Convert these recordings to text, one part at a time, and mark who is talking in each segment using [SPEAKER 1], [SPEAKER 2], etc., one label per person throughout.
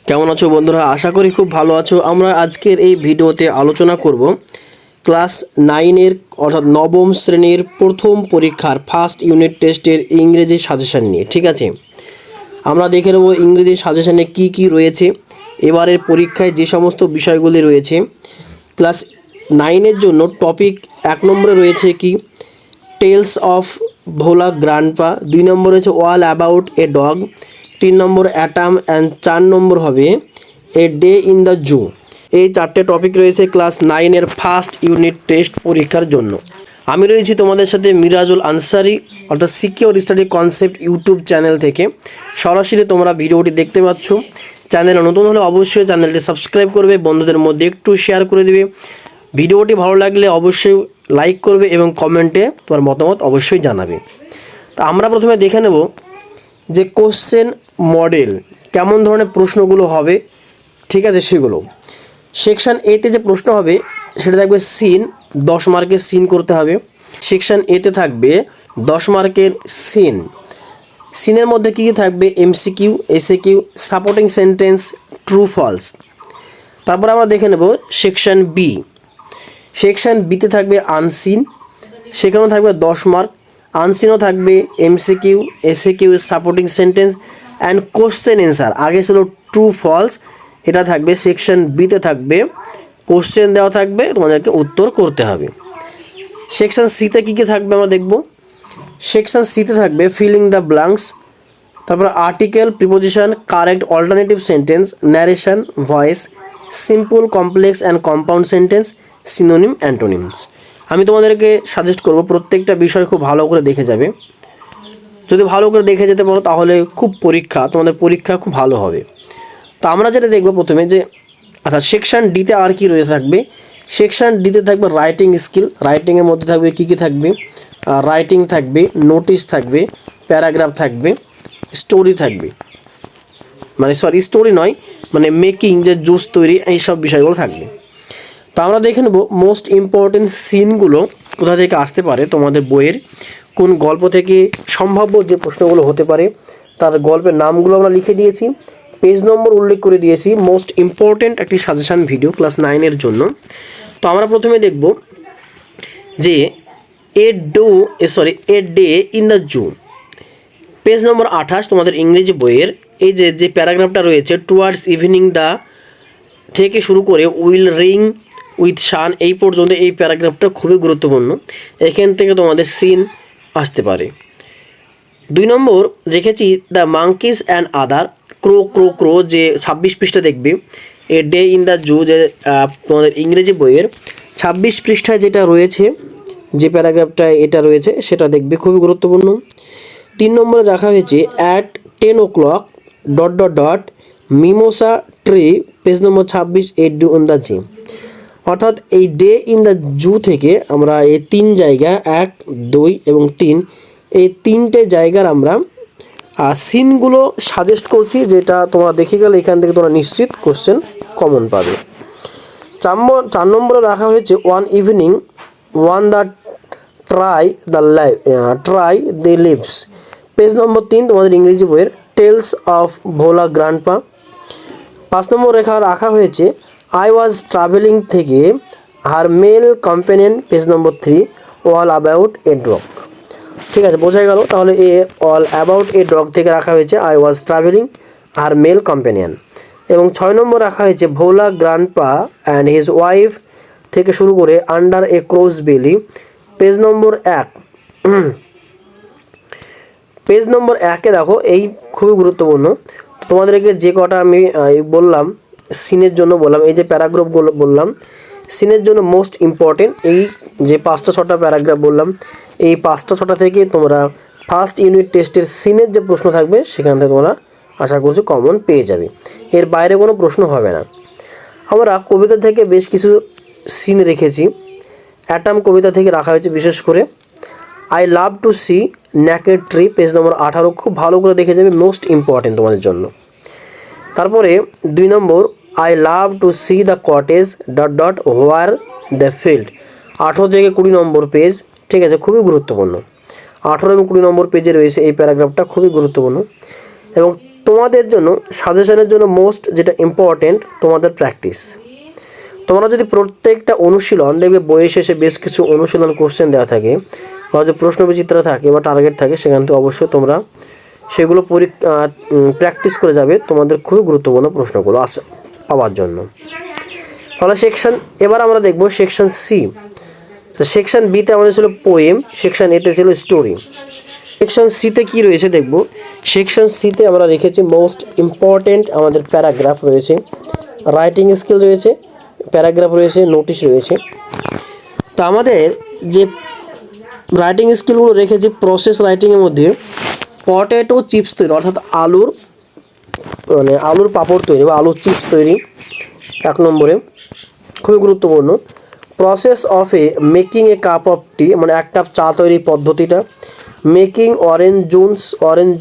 [SPEAKER 1] কেমন আছো বন্ধুরা? আশা করি খুব ভালো আছো। আমরা আজকের এই ভিডিওতে আলোচনা করব ক্লাস 9-এর অর্থাৎ নবম শ্রেণীর প্রথম পরীক্ষার ফার্স্ট ইউনিট টেস্টের ইংরেজি সাজেশন নিয়ে। ঠিক আছে, আমরা দেখে নেব ইংরেজি সাজেশনে কি কি রয়েছে, এবারের পরীক্ষায় যে সমস্ত বিষয়গুলি রয়েছে। ক্লাস 9-এর জন্য টপিক 1 নম্বরে রয়েছে কি টেলস অফ ভোলা গ্র্যান্ডপা, 2 নম্বর হচ্ছে অল অ্যাবাউট এ ডগ, 3 নম্বর অ্যাটাম অ্যান্ড 4 নম্বর হবে a day in the zoo. এই 4টে টপিক রয়েছে ক্লাস 9-এর ফার্স্ট ইউনিট টেস্ট পরীক্ষার জন্য। আমি রয়েছি তোমাদের সাথে মিরাজুল আনসারি, অর্থাৎ secure study concept YouTube channel থেকে। সরাসরি তোমরা ভিডিওটি দেখতে পাচ্ছ। চ্যানেলে নতুন হলে অবশ্যই চ্যানেলটি সাবস্ক্রাইব করবে, বন্ধুদের মধ্যে একটু শেয়ার করে দেবে। ভিডিওটি ভালো লাগলে অবশ্যই লাইক করবে এবং কমেন্টে তোমার মতামত অবশ্যই জানাবে। তা আমরা প্রথমে দেখে নেব যে কোশ্চেন মডেল কেমন ধরনের প্রশ্নগুলো হবে। ঠিক আছে, সেগুলো সেকশন এতে যে প্রশ্ন হবে সেটা থাকবে সিন, 10 মার্কের সিন করতে হবে। সেকশন এতে থাকবে 10 মার্কের সিন। সিনের মধ্যে কী কী থাকবে? MCQ, SAQ, supporting sentence, true false. তারপর আমরা দেখে নেব সেকশন বি। সেকশন বিতে থাকবে আনসিন, সেখানেও থাকবে 10 মার্ক। আনসিনও থাকবে MCQ, SAQ, supporting sentence and question answer. আগে ছিল ট্রু ফলস, এটা থাকবে সেকশন বিতে থাকবে। কোশ্চেন দেওয়া থাকবে, তোমাদেরকে উত্তর করতে হবে। সেকশন সিতে কী কী থাকবে আমরা দেখব। সেকশন সিতে থাকবে ফিলিং দ্য ব্ল্যাঙ্কস, তারপর article, preposition, correct alternative sentence, narration, voice, simple, complex and compound sentence, synonym, antonyms. আমি তোমাদেরকে সাজেস্ট করব প্রত্যেকটা বিষয় খুব ভালো করে দেখে যাবে। যদি ভালো করে দেখে যেতে পারো তাহলে তোমাদের পরীক্ষা খুব ভালো হবে। তো আমরা যেটা দেখব প্রথমে যে আচ্ছা সেকশন ডিতে আর কি রয়ে থাকবে। সেকশন ডিতে থাকবে রাইটিং স্কিল। রাইটিংয়ের মধ্যে থাকবে কী কী থাকবে? রাইটিং থাকবে, নোটিশ থাকবে, প্যারাগ্রাফ থাকবে, স্টোরি থাকবে, স্টোরি নয়, মেকিং, যে জুস তৈরি, এইসব বিষয়গুলো থাকবে। তো আমরা দেখে নেব মোস্ট ইম্পর্টেন্ট সিনগুলো কোথা থেকে আসতে পারে, তোমাদের বইয়ের কোন গল্প থেকে সম্ভাব্য যে প্রশ্নগুলো হতে পারে তার গল্পের নামগুলো আমরা লিখে দিয়েছি, পেজ নম্বর উল্লেখ করে দিয়েছি। মোস্ট ইম্পর্টেন্ট একটি সাজেশান ভিডিও ক্লাস 9-এর জন্য। তো আমরা প্রথমে দেখব যে a day in the zoo, page নম্বর 28 তোমাদের ইংরেজি বইয়ের। এই যে প্যারাগ্রাফটা রয়েছে টুয়ার্ডস ইভিনিং দ্য থেকে শুরু করে উইল রিং উইথ শান, এই পর্যন্ত এই প্যারাগ্রাফটা খুবই গুরুত্বপূর্ণ। এখান থেকে তোমাদের সিন আসতে পারে। 2 নম্বর রেখেছি the monkeys and other, crow crow crow, যে 26 পৃষ্ঠা দেখবে। A day in the zoo, যে তোমাদের ইংরেজি বইয়ের 26 পৃষ্ঠায় যেটা রয়েছে, যে প্যারাগ্রাফটা এটা রয়েছে সেটা দেখবে, খুবই গুরুত্বপূর্ণ। 3 নম্বরে রাখা হয়েছে at 10 o'clock dot dot dot mimosa tree, page number 26, A do in the G. অর্থাৎ এই ডে ইন দ্য জু থেকে আমরা এই 3 জায়গা 1, 2 এবং 3, এই 3টে জায়গার আমরা সিনগুলো সাজেস্ট করছি, যেটা তোমরা দেখে গেলে এখান থেকে তোমরা নিশ্চিত কোশ্চেন কমন পাবে। 4 নম্বরে রাখা হয়েছে one evening one the tree the leaves, page নম্বর 3 তোমাদের ইংরেজি বইয়ের টেলস অফ ভোলা গ্র্যান্ডপা। 5 নম্বর রাখা হয়েছে আই ওয়াজ ট্রাভেলিং থেকে হার মেল কম্পেনিয়ন, পেজ নম্বর 3 অল অ্যাবাউট এ ডগ। ঠিক আছে, বোঝা গেল। তাহলে অল অ্যাবাউট এ ডগ থেকে রাখা হয়েছে I was travelling her male companion. এবং 6 নম্বর রাখা হয়েছে Bhola grandpa and his wife থেকে শুরু করে আন্ডার এ ক্রোজ বেলি, পেজ নম্বর 1। পেজ নম্বর 1-এ দেখো, এই খুবই গুরুত্বপূর্ণ। তোমাদেরকে যে কটা আমি বললাম সিনের জন্য বললাম, এই যে প্যারাগ্রাফগুলো বললাম সিনের জন্য মোস্ট ইম্পর্টেন্ট, এই যে 5টা 6টা প্যারাগ্রাফ বললাম, এই 5টা 6টা থেকে তোমরা ফার্স্ট ইউনিট টেস্টের সিনের যে প্রশ্ন থাকবে সেখান থেকে তোমরা আশা করছি কমন পেয়ে যাবে। এর বাইরে কোনো প্রশ্ন হবে না। আমরা কবিতা থেকে বেশ কিছু সিন রেখেছি। অ্যাটাম কবিতা থেকে রাখা হয়েছে বিশেষ করে I love to see naked tree, page নম্বর 18, খুব ভালো করে দেখে যাবে, মোস্ট ইম্পর্টেন্ট তোমাদের জন্য। তারপরে 2 নম্বর I love to see the cottage dot dot where the field, 18 থেকে 20 নম্বর পেজ। ঠিক আছে, খুবই গুরুত্বপূর্ণ। 18 এবং 20 নম্বর পেজে রয়েছে এই প্যারাগ্রাফটা, খুবই গুরুত্বপূর্ণ। এবং তোমাদের জন্য সাজেশনের জন্য মোস্ট যেটা ইম্পর্টেন্ট তোমাদের প্র্যাকটিস। তোমরা যদি প্রত্যেকটা অনুশীলন দেখবে বইয়ের শেষে বেশ কিছু অনুশীলন কোশ্চেন দেওয়া থাকে বা যে প্রশ্নবিচিত্র থাকে বা টার্গেট থাকে, সেখান থেকে অবশ্যই তোমরা সেগুলো প্র্যাকটিস করে যাবে তোমাদের খুবই গুরুত্বপূর্ণ প্রশ্নগুলো পাওয়ার জন্য। তাহলে এবার আমরা দেখব সেকশন সি। তো সেকশন বিতে আমাদের ছিল পোয়েম, সেকশন এতে ছিল স্টোরি। সেকশন সিতে কী রয়েছে দেখব। সেকশন সিতে আমরা রেখেছি মোস্ট ইম্পর্টেন্ট আমাদের প্যারাগ্রাফ রয়েছে, রাইটিং স্কিল রয়েছে, প্যারাগ্রাফ রয়েছে, নোটিশ রয়েছে। তো আমাদের যে রাইটিং স্কিলগুলো রেখেছি প্রসেস রাইটিংয়ের মধ্যে পটেটো চিপস তৈরি, অর্থাৎ আলুর পাঁপড় তৈরি বা আলুর চিপস তৈরি 1 নম্বরে, খুবই গুরুত্বপূর্ণ। Process of making a cup of tea, মানে 1 কাপ চা তৈরির পদ্ধতিটা। মেকিং অরেঞ্জ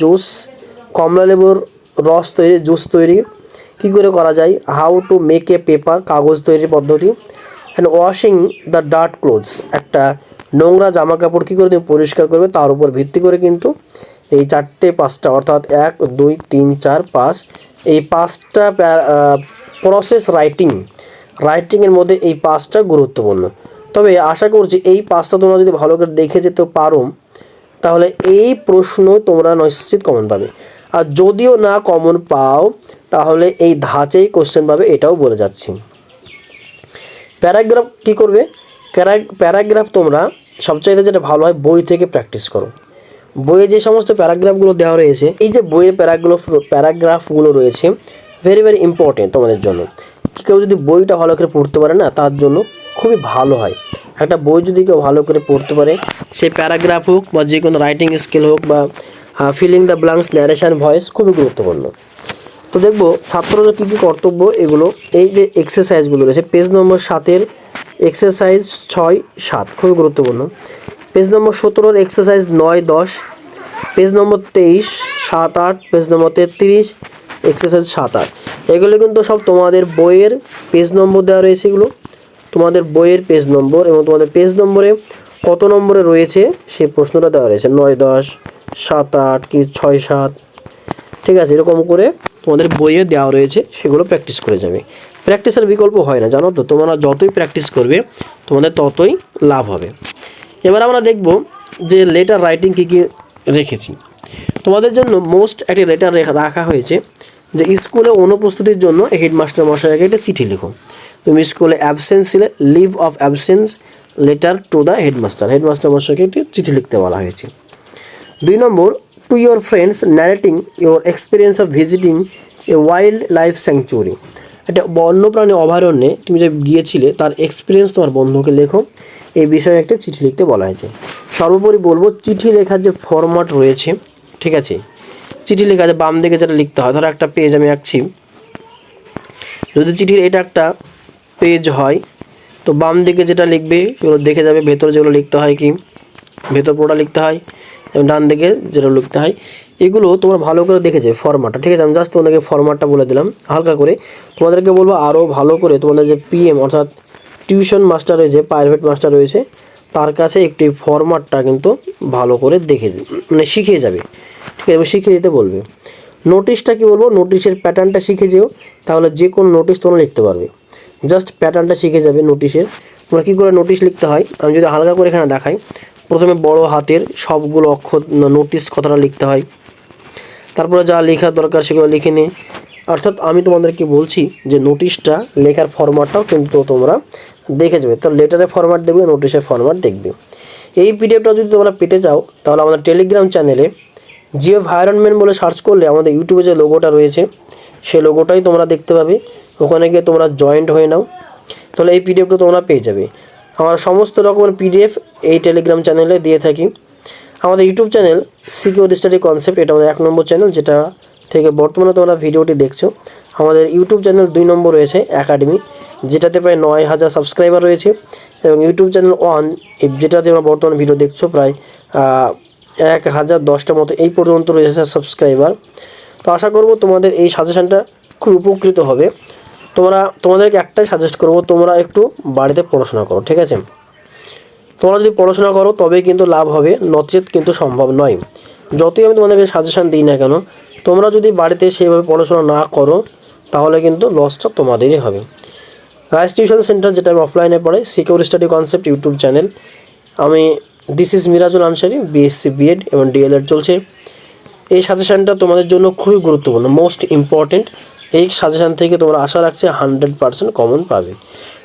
[SPEAKER 1] জুস, কমলা লেবুর রস তৈরি, জুস তৈরি কী করে করা যায়। How to make a paper, কাগজ তৈরির পদ্ধতি। And washing the dirt clothes, একটা নোংরা জামা কাপড় কী করে তুমি পরিষ্কার করবে, তার উপর ভিত্তি করে কিন্তু এই 4-5টা অর্থাৎ 1 2 3 4 5 এই 5টা প্রসেস রাইটিংয়ের মধ্যে এই 5টা গুরুত্বপূর্ণ। তবে আশা করছি এই 5টা তোমরা যদি ভালো করে দেখে যেতে পারো তাহলে এই প্রশ্ন তোমরা নিশ্চিত কমন পাবে। আর যদিও না কমন পাও তাহলে এই ধাঁচেই কোশ্চেন পাবে, এটাও বলে যাচ্ছি। প্যারাগ্রাফ কী করবে, প্যারাগ্রাফ তোমরা সবচাইতে যেটা ভালো হয় বই থেকে প্র্যাকটিস করো। বইয়ে যে সমস্ত প্যারাগ্রাফগুলো দেওয়া রয়েছে, এই যে বইয়ের প্যারাগ্রাফগুলো রয়েছে ভেরি ভেরি ইম্পর্টেন্ট তোমাদের জন্য। কেউ যদি বইটা ভালো করে পড়তে পারে না, তার জন্য খুবই ভালো হয়। একটা বই যদি কেউ ভালো করে পড়তে পারে, সেই প্যারাগ্রাফ হোক বা যে কোনো রাইটিং স্কিল হোক বা filling the blanks, narration, voice খুবই গুরুত্বপূর্ণ। তো দেখবো ছাত্রদের কী কী কর্তব্য এগুলো। এই যে এক্সারসাইজগুলো রয়েছে পেজ নম্বর 7-এর এক্সারসাইজ 6-7 খুবই গুরুত্বপূর্ণ। পেজ নম্বর 17-এর এক্সারসাইজ 9-10, পেজ নম্বর 23 7-8, পেজ নম্বর 33 এক্সারসাইজ 7-8। এগুলো কিন্তু সব তোমাদের বইয়ের পেজ নম্বর দেওয়া রয়েছে, এগুলো তোমাদের বইয়ের পেজ নম্বর, এবং তোমাদের পেজ নম্বরে কত নম্বরে রয়েছে সেই প্রশ্নটা দেওয়া রয়েছে 9-10 7-8 কি 6-7, ঠিক আছে। এরকম করে তোমাদের বইয়ে দেওয়া রয়েছে, সেগুলো প্র্যাকটিস করে যাবে। প্র্যাকটিসের বিকল্প হয় না, জানো তো। তোমরা যতই প্র্যাকটিস করবে তোমাদের ততই লাভ হবে। এবার আমরা দেখব যে লেটার রাইটিং কী কী রেখেছি তোমাদের জন্য। মোস্ট একটি লেটার রাখা হয়েছে যে স্কুলে অনুপস্থিতির জন্য হেডমাস্টার মশাইকে একটা চিঠি লিখো। তুমি স্কুলে অ্যাবসেন্স ছিলে, leave of absence letter to the headmaster মশাইকে একটি চিঠি লিখতে বলা হয়েছে। 2 নম্বর, to your friends narrating your experience of visiting a wildlife sanctuary, একটা বন্যপ্রাণী অভয়ারণ্যে তুমি যে গিয়েছিলে তার এক্সপিরিয়েন্স তোমার বন্ধুকে লেখো, এই বিষয়ে একটা চিঠি লিখতে বলা হয়েছে। সর্বোপরি বলবো চিঠি লেখার যে ফরম্যাট রয়েছে, ঠিক আছে, চিঠি লেখা যে বাম দিকে যেটা লিখতে হয়, ধরো একটা পেজ আমি আঁকছি, যদি চিঠির এটা একটা পেজ হয় তো বাম দিকে যেটা লিখবে সেগুলো দেখে যাবে, ভেতরে যেগুলো লিখতে হয় কি ভেতর পুরোটা লিখতে হয়, এবং ডান দিকে যেটা লিখতে হয় এগুলো তোমরা ভালো করে দেখে যাবে ফরম্যাটটা, ঠিক আছে। আমি জাস্ট তোমাদেরকে ফরম্যাটটা বলে দিলাম হালকা করে। তোমাদেরকে বলবো আরও ভালো করে তোমাদের যে পিএম অর্থাৎ টিউশন মাস্টার রয়েছে, প্রাইভেট মাস্টার রয়েছে, তার কাছে একটি ফরম্যাটটা কিন্তু ভালো করে দেখে শিখিয়ে যাবে, ঠিক আছে, শিখিয়ে দিতে বলবে। নোটিশটা কী বলবো, নোটিশের প্যাটার্নটা শিখে যেও, তাহলে যে কোনো নোটিশ তোমরা লিখতে পারবে। জাস্ট প্যাটার্নটা শিখে যাবে নোটিশের, তোমরা কী করে নোটিশ লিখতে হয় আমি যদি হালকা করে এখানে দেখাই। প্রথমে বড় হাতের সবগুলো অক্ষর নোটিশ কথাটা লিখতে হয়, তারপরে যা লেখার দরকার সেগুলো লিখে নিই। অর্থাৎ আমি তোমাদেরকে বলছি যে নোটিশটা লেখার ফরম্যাটটাও কিন্তু তোমরা দেখে যাবে। তো লেটারের ফরম্যাট দেখবে, নোটিশের ফরম্যাট দেখবে। এই পিডিএফটা যদি তোমরা পেতে চাও তাহলে আমাদের টেলিগ্রাম চ্যানেলে জিও ভাইরনম্যান বলে সার্চ করলে আমাদের ইউটিউবে যে লোগোটা রয়েছে সেই লোগোটাই তোমরা দেখতে পাবে, ওখানে গিয়ে তোমরা জয়েন্ট হয়ে নাও, তাহলে এই পিডিএফটা তোমরা পেয়ে যাবে। আমরা সমস্ত রকমের পিডিএফ এই টেলিগ্রাম চ্যানেলে দিয়ে থাকি। আমাদের YouTube channel secure study concept, এটা আমাদের 1 নম্বর চ্যানেল, যেটা থেকে বর্তমানে তোমরা ভিডিওটি দেখছো। আমাদের ইউটিউব চ্যানেল 2 নম্বর রয়েছে একাডেমি, যেটাতে প্রায় 9000 সাবস্ক্রাইবার রয়েছে, এবং ইউটিউব চ্যানেল 1 যেটাতে আমরা বর্তমানে ভিডিও দেখছো প্রায় 1010টার মতো এই পর্যন্ত রয়েছে সাবস্ক্রাইবার। তো আশা করব তোমাদের এই সাজেশনটা খুব উপকৃত হবে। তোমাদেরকে একটাই সাজেস্ট করব, তোমরা একটু বাড়িতে পড়াশোনা করো, ঠিক আছে। তোমরা যদি পড়াশোনা করো তবেই কিন্তু লাভ হবে, নচেত কিন্তু সম্ভব নয়। যতই আমি তোমাদেরকে সাজেশন দিই না কেন, তোমরা যদি বাড়িতে সেইভাবে পড়াশোনা না করো তাহলে কিন্তু লসটা তোমাদেরই হবে। রাইস টিউশন সেন্টার, যেটা আমি অফলাইনে পড়াই, secure study concept YouTube channel. আমি this is Mirajul Ansari, BSc BEd এবং ডিএলএড চলছে। এই সাজেশানটা তোমাদের জন্য খুবই গুরুত্বপূর্ণ, মোস্ট ইম্পর্টেন্ট। এই সাজেশান থেকে তোমরা আশা রাখছে 100% কমন পাবে।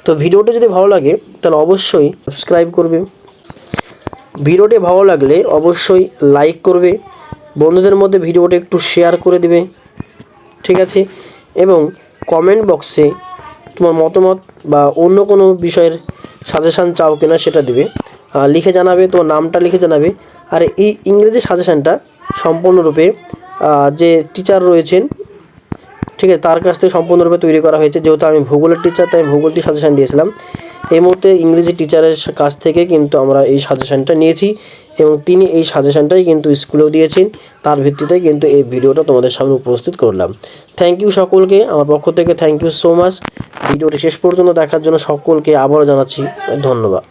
[SPEAKER 1] তো ভিডিওটা যদি ভালো লাগে তাহলে অবশ্যই সাবস্ক্রাইব করবে, ভিডিওটি ভালো লাগলে অবশ্যই লাইক করবে, বন্ধুদের মধ্যে ভিডিওটা একটু শেয়ার করে দেবে, ঠিক আছে? এবং কমেন্ট বক্সে তোমার মতামত বা অন্য কোনো বিষয়ের সাজেশান চাও কিনা সেটা দিবে, লিখে জানাবে, তোমার নামটা লিখে জানাবে। আর এই ইংরেজি সাজেশানটা সম্পূর্ণরূপে যে টিচার রয়েছেন, ঠিক আছে, তার কাছ থেকে সম্পূর্ণরূপে তৈরি করা হয়েছে। যেহেতু আমি ভূগোলের টিচার, তাই ভূগোলটি সাজেশান দিয়েছিলাম। এই মুহূর্তে ইংরেজি টিচারের কাছ থেকে কিন্তু আমরা এই সাজেশানটা নিয়েছি এবং তিনি এই সাজেশানটাই কিন্তু স্কুলেও দিয়েছেন। তার ভিত্তিতে কিন্তু এই ভিডিওটা তোমাদের সামনে উপস্থিত করলাম। থ্যাংক ইউ সকলকে, আমার পক্ষ থেকে থ্যাংক ইউ সো মাচ। ভিডিওটি শেষ পর্যন্ত দেখার জন্য সকলকে আবারও জানাচ্ছি ধন্যবাদ।